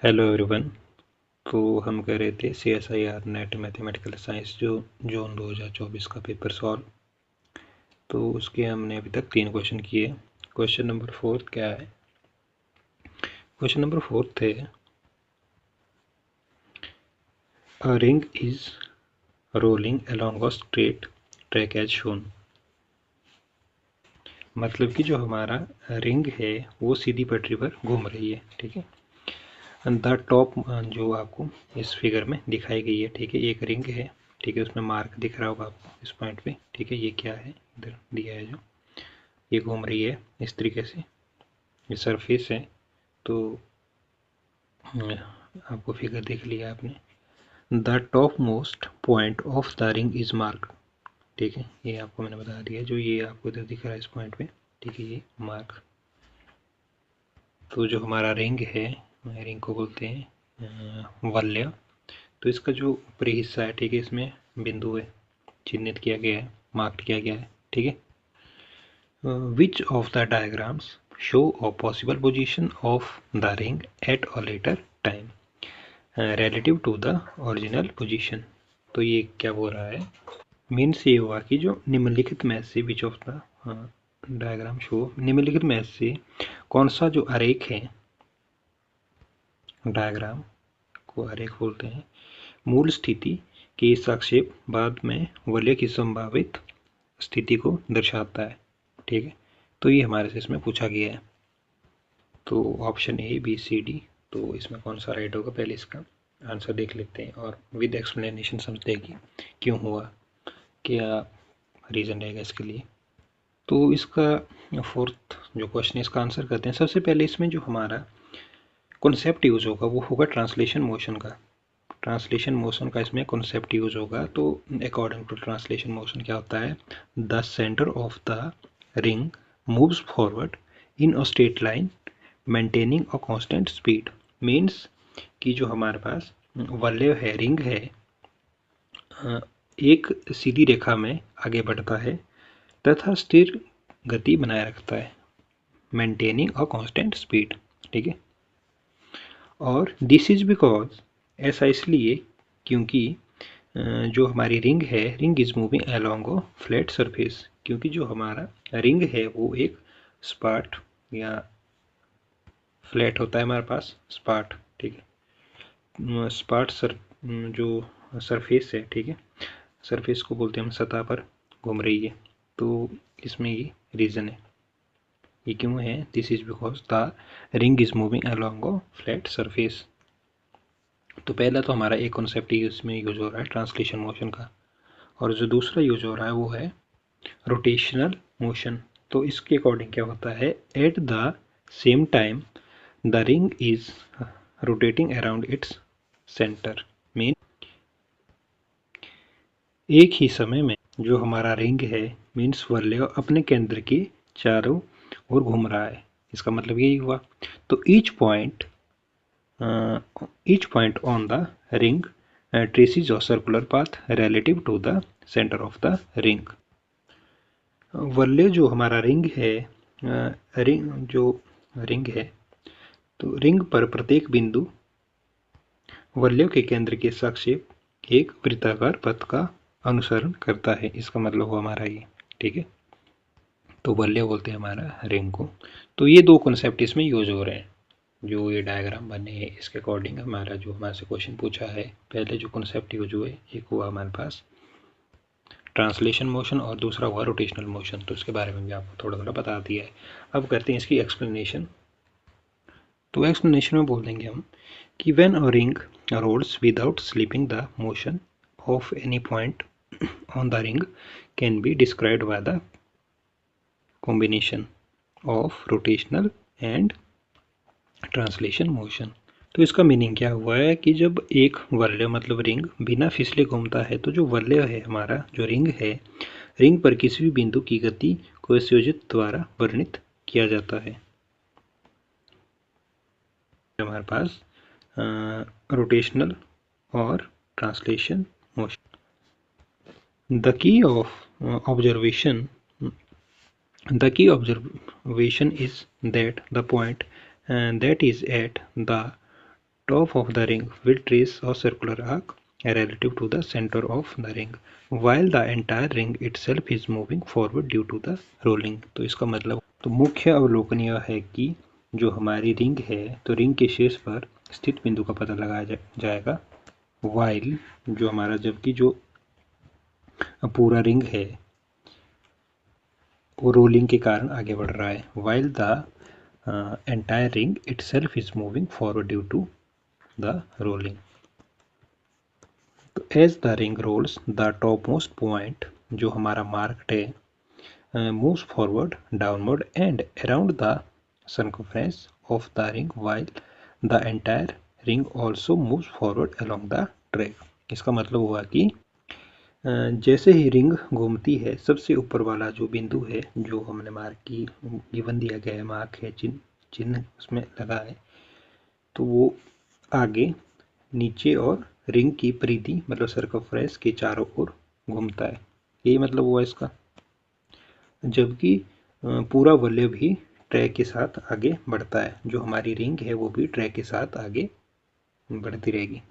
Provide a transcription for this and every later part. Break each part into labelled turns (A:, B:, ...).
A: Hello everyone. तो हम कर रहे थे CSIR नेट मैथमेटिकल साइंस जो जोन 2024 का पेपर सॉल्व। तो उसके हमने अभी तक 3 क्वेश्चन किए। क्वेश्चन नंबर 4 क्या है? क्वेश्चन नंबर 4 थे a ring is rolling along a straight track as shown. मतलब कि जो हमारा रिंग है वो सीधी पटरी पर घूम रही है, ठीक है। द टॉप जो आपको इस फिगर में दिखाई गई है, ठीक है, एक रिंग है, ठीक है, उसमें मार्क दिख रहा होगा आपको इस पॉइंट पे, ठीक है। ये क्या है, इधर दिया है जो ये घूम रही है इस तरीके से, ये सरफेस है। तो आपको फिगर देख लिया आपने। The top most point of the ring is mark, ठीक है, ये आपको मैंने बता दिया। जो ये आपको इधर दिख रहा है इस पॉइंट पे, ठीक है, ये मार्क। तो जो हमारा रिंग है, रिंग को बोलते हैं वलय। तो इसका जो ऊपरी हिस्सा है, ठीक है, इसमें बिंदु है, चिन्हित किया गया है, मार्क किया गया है, ठीक है। Which of the diagrams show a possible position of the ring at a later time relative to the original position. तो ये क्या बोल रहा है, मीन्स ये हुआ कि जो निम्नलिखित में से विच ऑफ द डायग्राम शो, निम्नलिखित में से कौन सा जो आरेख है, डायग्राम को आरेख बोलते हैं, मूल स्थिति की संक्षेप बाद में वलय की संभावित स्थिति को दर्शाता है, ठीक है। तो ये हमारे से इसमें पूछा गया है। तो option A B C D, तो इसमें कौन सा राइट होगा, पहले इसका आंसर देख लेते हैं और विद एक्सप्लेनेशन समझते हैं कि क्यों हुआ, क्या रीज़न रहेगा इसके लिए। तो इसका फोर्थ जो क्वेश्चन है इसका आंसर करते हैं। सबसे पहले इसमें जो हमारा कॉन्सेप्ट यूज होगा वो होगा ट्रांसलेशन मोशन का। ट्रांसलेशन मोशन का इसमें कॉन्सेप्ट यूज होगा। तो अकॉर्डिंग टू ट्रांसलेशन मोशन क्या होता है, the centre of the ring moves forward in a straight line maintaining a constant speed. Means कि जो हमारे पास वलय है, रिंग है, एक सीधी रेखा में आगे बढ़ता है तथा स्थिर गति बनाए रखता है, मेंटेनिंग अ कांस्टेंट स्पीड, ठीक है। और दिस इज बिकॉज, ऐसा इसलिए क्योंकि जो हमारी रिंग है, ring is moving along a flat surface, क्योंकि जो हमारा रिंग है वो एक स्पाट या फ्लैट होता है हमारे पास, स्पाट, ठीक है। स्पाट जो सरफेस है, ठीक है, सरफेस को बोलते हैं हम सतह पर घूम रही है। तो इसमें ये रीज़न है, ये क्यों है, this is because the ring is moving along a flat surface. तो पहला तो हमारा एक कॉन्सेप्ट ही इसमें यूज हो रहा है ट्रांसलेशन मोशन का, और जो दूसरा यूज हो रहा है वो है रोटेशनल मोशन। तो इसके अकॉर्डिंग क्या होता है, at the same time the ring is rotating around its centre. Mean एक ही समय में जो हमारा रिंग है, मीन्स वलय अपने केंद्र के चारों ओर घूम रहा है, इसका मतलब यही हुआ। तो each point on the ring traces a circular path relative to the center of the ring। वलय जो हमारा रिंग है, रिंग जो रिंग है, तो रिंग पर प्रत्येक बिंदु वलय के केंद्र के सापेक्ष एक वृत्ताकार पथ का अनुसरण करता है, इसका मतलब हुआ हमारा ये, ठीक है। तो वलय बोलते हैं हमारा रिंग को। तो ये दो कॉन्सेप्ट इसमें यूज हो रहे हैं, जो ये डायग्राम बने हैं इसके अकॉर्डिंग हमारा जो हमारे से क्वेश्चन पूछा है। पहले जो कॉन्सेप्ट यूज हुए, एक हुआ हमारे पास ट्रांसलेशन मोशन और दूसरा हुआ रोटेशनल मोशन। तो इसके बारे में भी आपको थोड़ा थोड़ा बता दिया है। अब करते हैं इसकी एक्सप्लेनेशन। तो एक्सप्लेनेशन में बोल देंगे हम कि when a ring rolls without slipping the motion of any point on the ring can be described by the combination of rotational and translation motion. तो इसका मीनिंग क्या हुआ है कि जब एक वलय मतलब रिंग बिना फिसले घूमता है, तो जो वलय है हमारा, जो रिंग है, रिंग पर किसी भी बिंदु की गति को संयोजित द्वारा वर्णित किया जाता है। हमारे पास रोटेशनल और translation motion. The key observation is that the point that is at the top of the ring will trace a circular arc relative to the center of the ring while the entire ring itself is moving forward due to the rolling। तो इसका मतलब तो मुख्य अवलोकन यह है कि जो हमारी रिंग है तो रिंग के शीर्ष पर स्थित बिंदु का पता लगाया जाएगा while जो हमारा जबकि जो पूरा रिंग है वो रोलिंग के कारण आगे बढ़ रहा है while the entire ring itself is moving forward due to the rolling। तो as the ring rolls the top most point जो हमारा मार्क्ड है moves forward downward and around the circumference of the ring while the entire ring also moves forward along the track. इसका मतलब हुआ कि जैसे ही ring घूमती है सबसे ऊपर वाला जो बिंदु है जो हमने मार्क की गिवन दिया गया है मार्क है चिन्ह उसमें लगा है तो वो आगे नीचे और रिंग की परिधि मतलब सर्कमफ्रेंस के चारों ओर घूमता है यही मतलब हुआ इसका। जबकि पूरा वलय भी ट्रैक के साथ आगे बढ़ता है जो हमारी रिंग है वो भी ट्रैक के साथ आगे बढ़ती रहेगी।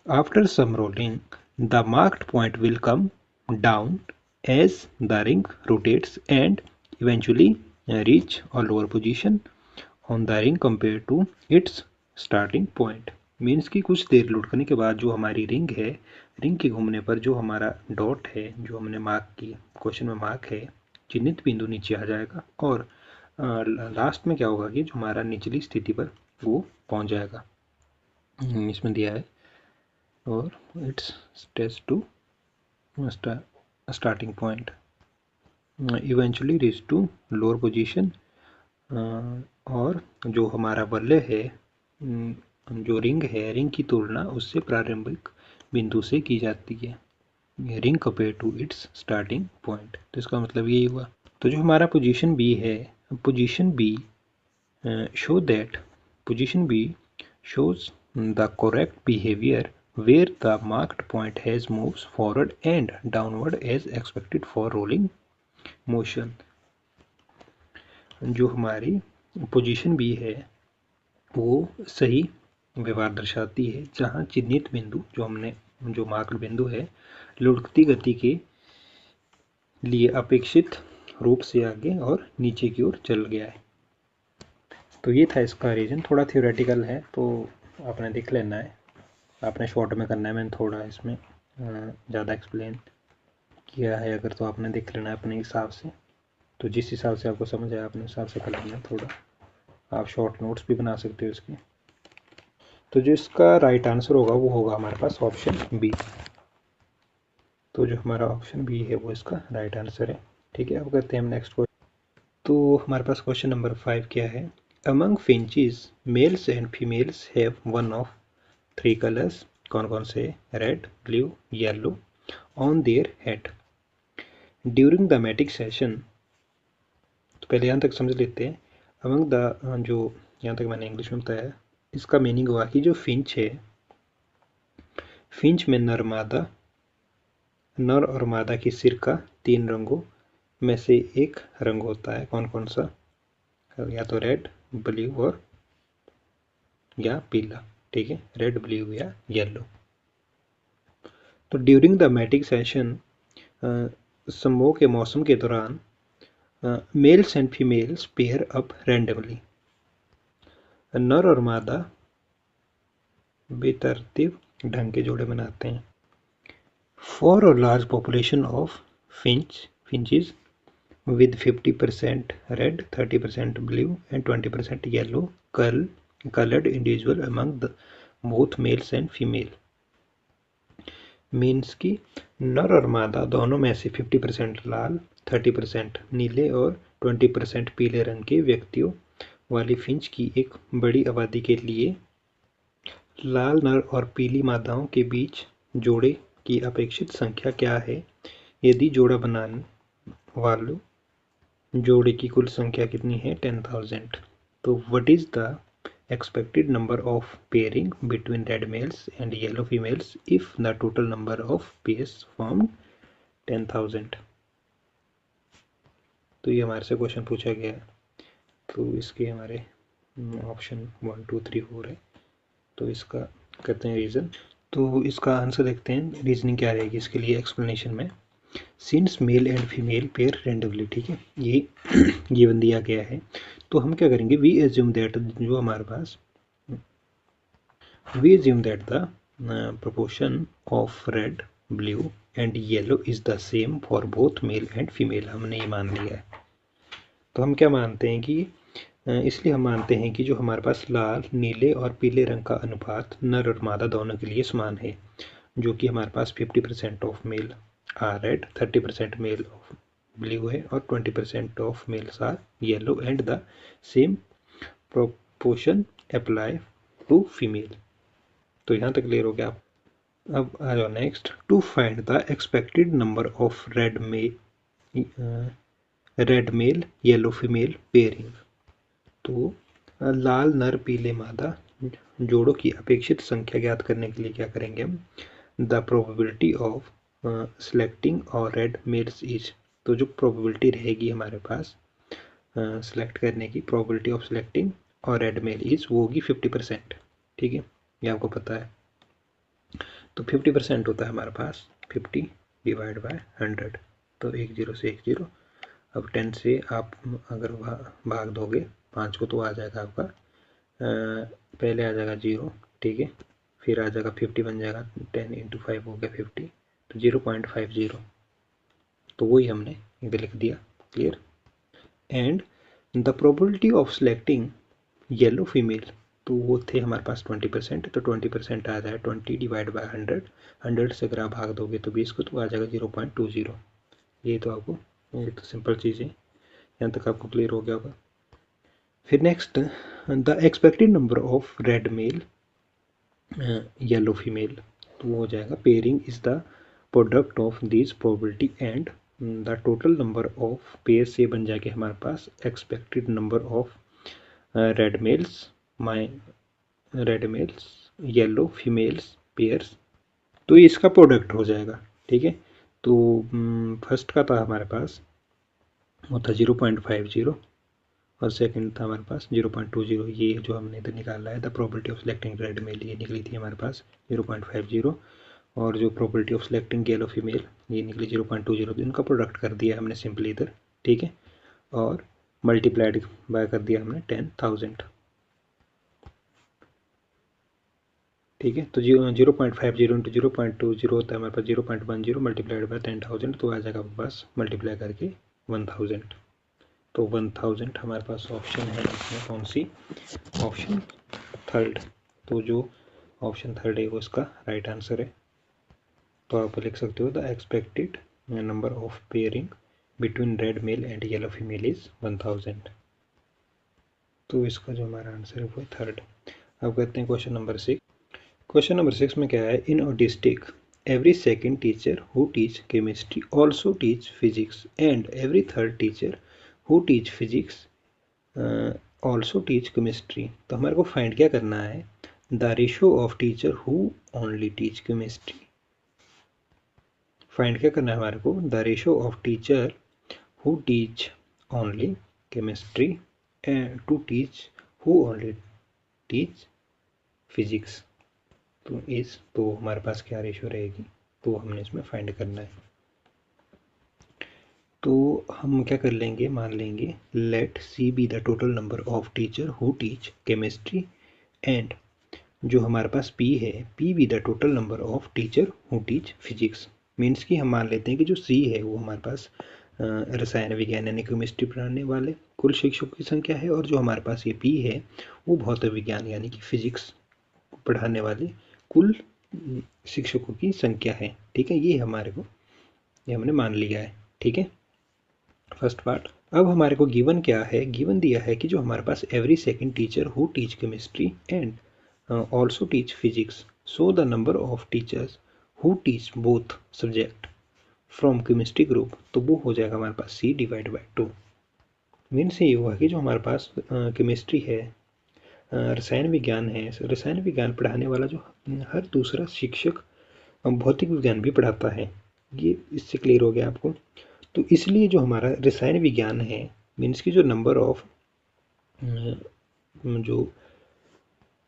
A: After some rolling the marked point will come down as the ring rotates and eventually reach a lower position on the ring compared to its starting point। Means कि कुछ देर लुढ़कने के बाद जो हमारी रिंग है रिंग के घूमने पर जो हमारा डॉट है जो हमने मार्क की क्वेश्चन में मार्क है चिन्हित बिंदु नीचे आ जाएगा और लास्ट में क्या होगा कि जो हमारा निचली स्थिति पर वो पहुंच जाएगा इसमें दिया है और it's stage to starting point eventually reach to lower position और जो हमारा वलय है जो रिंग है रिंग की तुलना उससे प्रारंभिक बिंदु से की जाती है ring compare to its starting point. तो इसका मतलब यही हुआ। तो जो हमारा पोजीशन बी है position B show that position B shows the correct behavior where the marked point has moves forward and downward as expected for rolling motion। जो हमारी पोजीशन बी है वो सही व्यवहार दर्शाती है जहाँ चिन्हित बिंदु जो मार्क्ड बिंदु है लुढ़कती गति के लिए अपेक्षित रूप से आगे और नीचे की ओर चल गया है। तो ये था इसका रीजन थोड़ा थियोरेटिकल है तो आपने देख लेना है आपने शॉर्ट में करना है मैंने थोड़ा इसमें ज़्यादा एक्सप्लेन किया है अगर तो आपने देख लेना है अपने हिसाब से तो जिस हिसाब से आपको समझ आया अपने हिसाब से कर लेना थोड़ा आप शॉर्ट नोट्स भी बना सकते हो इसके। तो जो इसका राइट आंसर होगा वो होगा हमारे पास ऑप्शन बी। तो जो हमारा ऑप्शन बी है वो इसका राइट आंसर है। ठीक है अब करते हैं हम नेक्स्ट क्वेश्चन। तो हमारे पास क्वेश्चन नंबर 5 क्या है among finches males and females have one of 3 colours कौन कौन से red blue yellow on their head during the mating session. तो पहले यहाँ तक समझ लेते हैं अमंग द जो यहाँ तक मैंने इंग्लिश में बताया इसका मीनिंग हुआ कि जो फिंच है फिंच में नर और मादा की सिर का 3 रंगों में से एक रंग होता है कौन कौन सा या तो रेड ब्लू और या पीला। ठीक है रेड ब्लू या येलो। तो ड्यूरिंग द मैटिंग सेशन संभोग के मौसम के दौरान mails and females pair up randomly नर और मादा बेतरतीब ढंग के जोड़े बनाते हैं। For a large population of finches with 50% red 30% blue and 20% yellow colored individual among both males and female। Means कि नर और मादा दोनों में से 50% लाल 30% नीले और 20% पीले रंग के व्यक्तियों वाली फिंच की एक बड़ी आबादी के लिए लाल नर और पीली मादाओं के बीच जोड़े की अपेक्षित संख्या क्या है यदि जोड़ा बनाने वालों जोड़े की कुल संख्या कितनी है 10,000। तो what is the expected number of pairing between red males and yellow females if the total number of pairs formed 10,000। तो ये हमारे से क्वेश्चन पूछा गया है तो इसके हमारे ऑप्शन 1 2 3 4 है। तो इसका करते हैं रीज़न। तो इसका आंसर देखते हैं, रीजनिंग क्या रहेगी इसके लिए एक्सप्लेनेशन में। Since male and female pair randomly, ठीक है, ये गिवन दिया गया है। तो हम क्या करेंगे, वी एज्यूम दैट, जो हमारे पास we assume that the proportion of red, blue and yellow is the same for both male and female, हमने ये मान लिया है। तो हम क्या मानते हैं कि इसलिए हम मानते हैं कि जो हमारे पास लाल, नीले और पीले रंग का अनुपात नर और मादा दोनों के लिए समान है, जो कि हमारे पास 50% of male are red, 30% male of blue है और 20% of males are yellow and the same proportion apply to female. तो यहाँ तक क्लियर हो गया आप। अब आ जाओ next, to find the expected number of red male yellow female pairing. तो लाल नर पीले मादा जोड़ों की अपेक्षित संख्या ज्ञात करने के लिए क्या करेंगे हम, द प्रोबेबिलिटी ऑफ सेलेक्टिंग और रेड मेल्स इज। तो जो प्रोबेबिलिटी रहेगी हमारे पास सेलेक्ट करने की, प्रोबेबिलिटी ऑफ सेलेक्टिंग और रेड मेल इज, वो होगी 50%, ठीक है, ये आपको पता है। तो 50% होता है हमारे पास 50 डिवाइड बाय 100, तो 1 0 से 1 0। अब 10 से आप अगर भाग दोगे 5 को तो आ जाएगा आपका पहले आ जाएगा 0, ठीक है, फिर आ जाएगा 50 बन जाएगा, 10 × 5 हो गया 50, तो 0.50। तो वही हमने इधर लिख दिया, clear. And the probability of selecting yellow female, तो वो थे हमारे पास 20%, तो 20% आ जाए 20 डिवाइड बाय 100, 100 से अगर आप भाग दोगे तो 20 को तो आ जाएगा 0.20। ये तो आपको, ये तो सिंपल चीज़ है, यहाँ तक आपको क्लियर हो गया होगा। फिर next, the expected number of red male yellow female, तो वो हो जाएगा pairing is the product of this probability and the total number of pair से बन जाके हमारे पास expected number of red males yellow females pairs, तो इसका प्रोडक्ट हो जाएगा, ठीक है। तो फर्स्ट का था हमारे पास वो था 0.50 और सेकंड था हमारे पास 0.20। ये जो हमने इधर निकाला है, the probability of selecting red male, ये निकली थी हमारे पास 0.50, और जो probability of selecting yellow female ये निकली 0.20। तो इनका प्रोडक्ट कर दिया हमने सिंपली इधर, ठीक है, और मल्टीप्लाइड बाय कर दिया हमने 10,000, ठीक है। तो 0.50 इंटू 0.20 होता है हमारे पास 0.10 मल्टीप्लाइड बाय 10,000, तो आ जाएगा आपके पास मल्टीप्लाई करके 1000। तो 1000 हमारे पास ऑप्शन है इसमें कौन सी, ऑप्शन थर्ड। तो जो ऑप्शन थर्ड है वो इसका राइट आंसर है। तो आप लिख सकते हो, the expected number of pairing between red male and yellow female is 1000। तो इसका जो हमारा आंसर है वो है थर्ड। अब करते हैं क्वेश्चन नंबर 6। क्वेश्चन नंबर 6 में क्या है, in a district every second teacher who teach chemistry also teach physics and every third teacher who teach physics also teach chemistry. तो हमारे को फाइंड क्या करना है, the ratio of teacher who only teach chemistry. Find क्या करना है हमारे को, the ratio of teacher who teach only chemistry to teach who only teach physics. तो हमारे पास क्या रेशो रहेगी, तो हमने इसमें फाइंड करना है। तो हम क्या कर लेंगे, मान लेंगे let C be the total number of teacher who teach chemistry and जो हमारे पास पी है, P be the total number of teacher who teach physics. Means कि हम मान लेते हैं कि जो सी है वो हमारे पास रसायन विज्ञान यानी केमिस्ट्री पढ़ाने वाले कुल शिक्षकों की संख्या है, और जो हमारे पास ये पी है वो भौतिक विज्ञान यानी कि फिजिक्स पढ़ाने वाले कुल शिक्षकों की संख्या है, ठीक है। ये हमारे को, ये हमने मान लिया है, ठीक है, फर्स्ट पार्ट। अब हमारे को गिवन क्या है, गिवन दिया है कि जो हमारे पास every second teacher who teach chemistry and also teach physics, so the number of teachers who teach both subject from chemistry group, तो वो हो जाएगा हमारे पास सी डिवाइड बाई 2। मीन से ये हुआ कि जो हमारे पास केमिस्ट्री है, रसायन विज्ञान है, रसायन विज्ञान पढ़ाने वाला जो हर दूसरा शिक्षक भौतिक विज्ञान भी पढ़ाता है, ये इससे क्लियर हो गया आपको। तो इसलिए जो हमारा रसायन विज्ञान है, मीन्स की जो नंबर ऑफ जो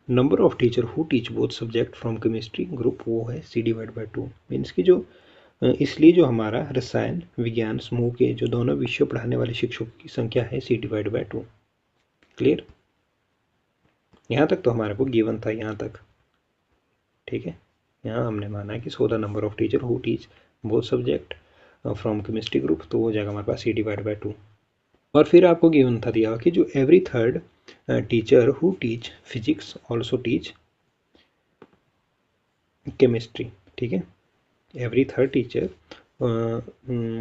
A: number of teacher who teach both subject from chemistry group वो है C/2। मीन्स की जो इसलिए जो हमारा रसायन विज्ञान समूह के जो दोनों विषयों पढ़ाने वाले शिक्षकों की संख्या है C/2। क्लियर? यहाँ तक तो हमारे को गिवन था यहाँ तक, ठीक है। यहाँ हमने माना कि सो the number of teacher who teach both subject from chemistry group, तो वो जाएगा हमारे पास C/2। और फिर आपको गिवन था दिया कि जो every third teacher who teach physics also teach chemistry, ठीक है। Every third teacher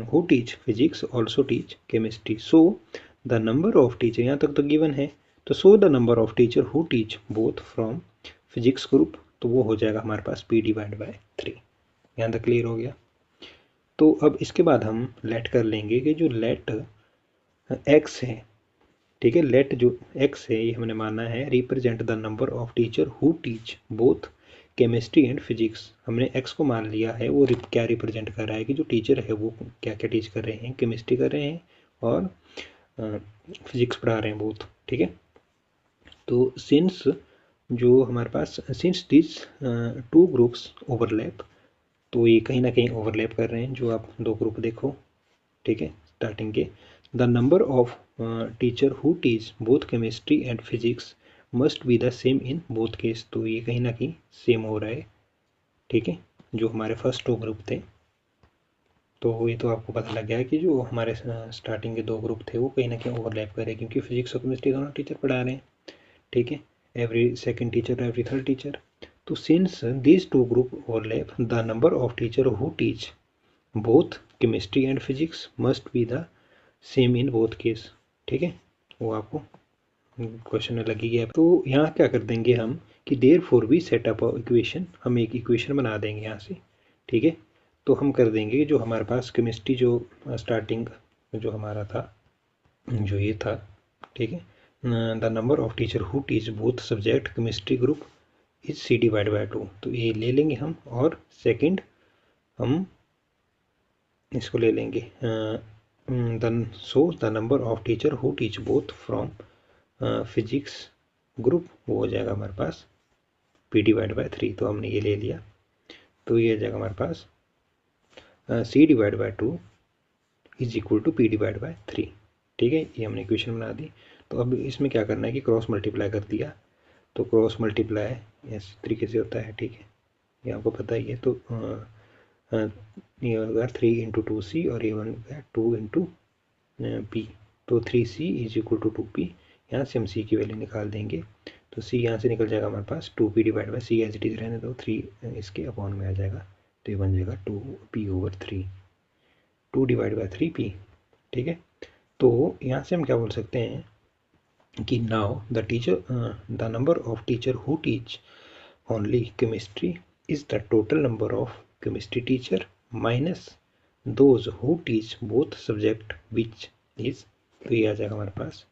A: who teach physics also teach chemistry, so the number of teacher, यहाँ तक तो गिवन है, तो सो the number of teacher who teach both from physics group, तो वो हो जाएगा हमारे पास P/3। यहाँ तक क्लियर हो गया। तो अब इसके बाद हम लेट कर लेंगे कि जो लेट x है, ठीक है, लेट जो x है ये हमने माना है represent the number of teacher who teach both chemistry and physics. हमने x को मान लिया है, वो क्या रिप्रेजेंट कर रहा है कि जो टीचर है वो क्या क्या टीच कर रहे हैं, केमिस्ट्री कर रहे हैं और फिजिक्स पढ़ा रहे हैं बोथ, ठीक है। तो सिंस जो हमारे पास since this two groups overlap, तो ये कहीं ना कहीं ओवरलैप कर रहे हैं, जो आप दो ग्रुप देखो, ठीक है, स्टार्टिंग के। The number of teacher who teach both chemistry and physics must be the same in both case, तो ये कहीं ना कहीं सेम हो रहा है, ठीक है, जो हमारे फर्स्ट दो ग्रुप थे। तो ये तो आपको पता लग गया है कि जो हमारे स्टार्टिंग के दो ग्रुप थे वो कहीं ना कहीं ओवरलैप कर रहे हैं, क्योंकि फिजिक्स और केमिस्ट्री दोनों टीचर पढ़ा रहे हैं, ठीक है, every second teacher every third teacher. तो since these two group overlap the number of teacher who teach both chemistry and physics must be the same in both case, ठीक है, वो आपको क्वेश्चन में लगी गया। तो यहाँ क्या कर देंगे हम कि therefore we setup equation, हम एक इक्वेशन बना देंगे यहाँ से, ठीक है। तो हम कर देंगे जो हमारे पास केमिस्ट्री जो स्टार्टिंग जो हमारा था, जो ये था, ठीक है, the number of teacher who teach both subject chemistry group is C/2, तो ये ले लेंगे हम। और सेकंड हम इसको ले लेंगे सो the number of teacher who teach both from physics group, वो हो जाएगा हमारे पास P/3, तो हमने ये ले लिया, तो ये हो जाएगा हमारे पास C/2 is equal to P/3, ठीक है, ये हमने इक्वेशन बना दी। तो अब इसमें क्या करना है कि क्रॉस मल्टीप्लाई कर दिया, तो क्रॉस मल्टीप्लाई इस तरीके से होता है, ठीक है, ये आपको पता ही है। तो ये होगा 3 × 2c और ये बन गया 2 × p, तो 3c is equal to 2p। यहाँ से हम c की वैल्यू निकाल देंगे, तो c यहाँ से निकल जाएगा हमारे पास 2p/c, एज इट इज रहने दो, 3 इसके अपॉन में आ जाएगा, तो ये बन जाएगा 2p/3, 2/3p, ठीक है। तो यहाँ से हम क्या बोल सकते हैं कि now the number of teacher who teach only chemistry is the total number of chemistry teacher minus those who teach both subject which is, तो ये आ जाएगा हमारे पास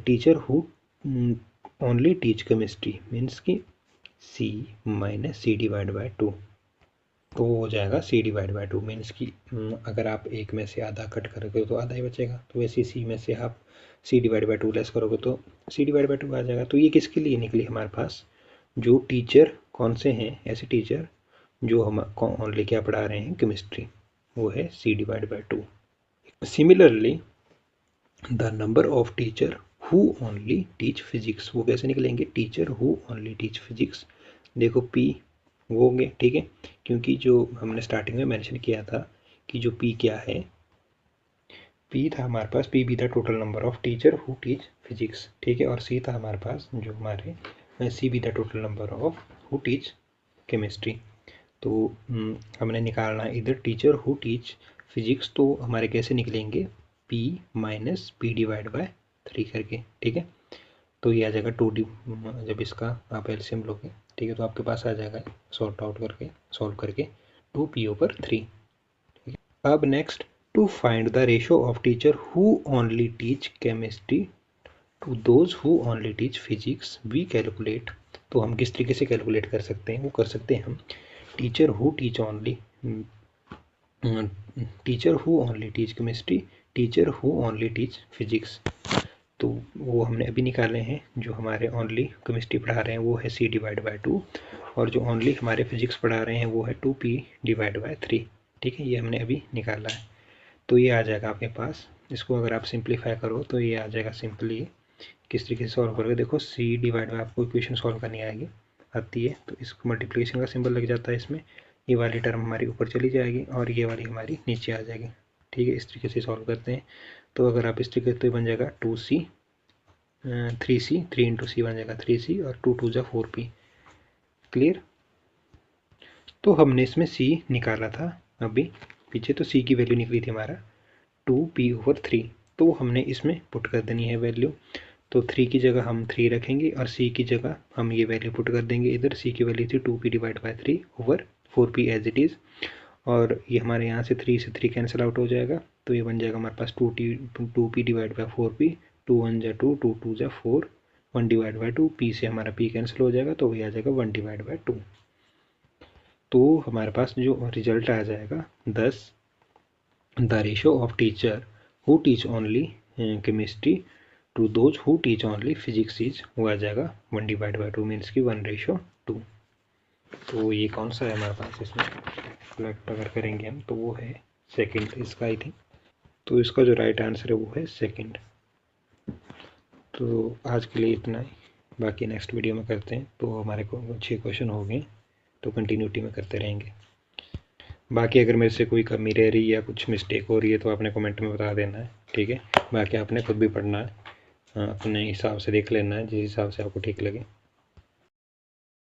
A: teacher who only teach chemistry means की C - C/2, तो हो जाएगा C/2 मीन्स की अगर आप एक में से आधा कट करोगे तो आधा ही बचेगा, तो वैसे C में से आप C/2 लेस करोगे तो C/2 आ जाएगा। तो ये किसके लिए निकली हमारे पास, जो टीचर कौन से हैं, ऐसे टीचर जो हम ओनली क्या पढ़ा रहे हैं, केमिस्ट्री, वो है C/2। Similarly the number of teacher who only teach physics, वो कैसे निकलेंगे, teacher who only teach physics, देखो P वो होंगे, ठीक है, क्योंकि जो हमने स्टार्टिंग में मेंशन किया था कि जो P क्या है, P था हमारे पास, P भी था total number of teacher who teach physics, ठीक है, और C था हमारे पास जो हमारे C भी था total number of who teach chemistry. तो हमने निकालना इधर टीचर हु टीच फिजिक्स, तो हमारे कैसे निकलेंगे P - P/3 करके, ठीक है। तो ये आ जाएगा 2D, जब इसका आप एलसीएम लोगे, ठीक है, तो आपके पास आ जाएगा सॉल्व आउट करके, सॉल्व करके 2P/3, ठीक है। अब next to find the ratio of teacher who only teach chemistry to those who only teach physics we calculate, तो हम किस तरीके से कैलकुलेट कर सकते हैं, वो कर सकते हैं हम teacher who teach only teacher who only teach chemistry, teacher who only teach physics, तो वो हमने अभी निकाले हैं। जो हमारे ओनली केमिस्ट्री पढ़ा रहे हैं वो है C/2, और जो ओनली हमारे फिजिक्स पढ़ा रहे हैं वो है 2P/3। ठीक है, ये हमने अभी निकाला है। तो ये आ जाएगा आपके पास। इसको अगर आप सिंप्लीफाई करो तो ये आ जाएगा सिंपली। किस तरीके से सॉल्व करोगे, देखो C/, आपको इक्वेशन सॉल्व करनी आती है, तो इसको मल्टीप्लिकेशन का सिंबल लग जाता है इसमें। ये वाली टर्म हमारी ऊपर चली जाएगी और ये वाली हमारी नीचे आ जाएगी। ठीक है, इस तरीके से सॉल्व करते हैं। तो अगर आप इस तरीके से बन जाएगा 2C 3C, 3 इंटू सी बन जाएगा 3C, और 2 2 4P। क्लियर। तो हमने इसमें C निकाला था अभी पीछे, तो C की वैल्यू निकली थी हमारा 2P/3। तो हमने इसमें पुट कर देनी है वैल्यू। तो 3 की जगह हम 3 रखेंगे और C की जगह हम ये वैल्यू पुट कर देंगे इधर। C की वैल्यू थी 2P/3/4P एज इट इज़, और ये हमारे यहाँ से 3 से 3 कैंसिल आउट हो जाएगा। तो ये बन जाएगा हमारे पास 2P/4P, 2 1 जा 2, 2 2 जा 4, 1/2, P से हमारा P कैंसिल हो जाएगा, तो वही आ जाएगा 1/2। तो हमारे पास जो रिजल्ट आ जाएगा 10, the ratio of teacher who teach only chemistry to those who teach only physics is, वो आ जाएगा 1/2 मीन्स की 1:2। तो ये कौन सा है हमारे पास, इसमें सेलेक्ट अगर करेंगे हम तो वो है सेकंड इसका, आई थिंक। तो इसका जो राइट आंसर है वो है सेकंड। तो आज के लिए इतना ही, बाकी नेक्स्ट वीडियो में करते हैं। तो हमारे को 6 क्वेश्चन हो गए, तो कंटिन्यूटी में करते रहेंगे। बाकी अगर मेरे से कोई कमी रह रही है या कुछ मिस्टेक हो रही है तो आपने कमेंट में बता देना है। ठीक है, बाकी आपने खुद भी पढ़ना है, अपने हिसाब से देख लेना है जिस हिसाब से आपको ठीक लगे।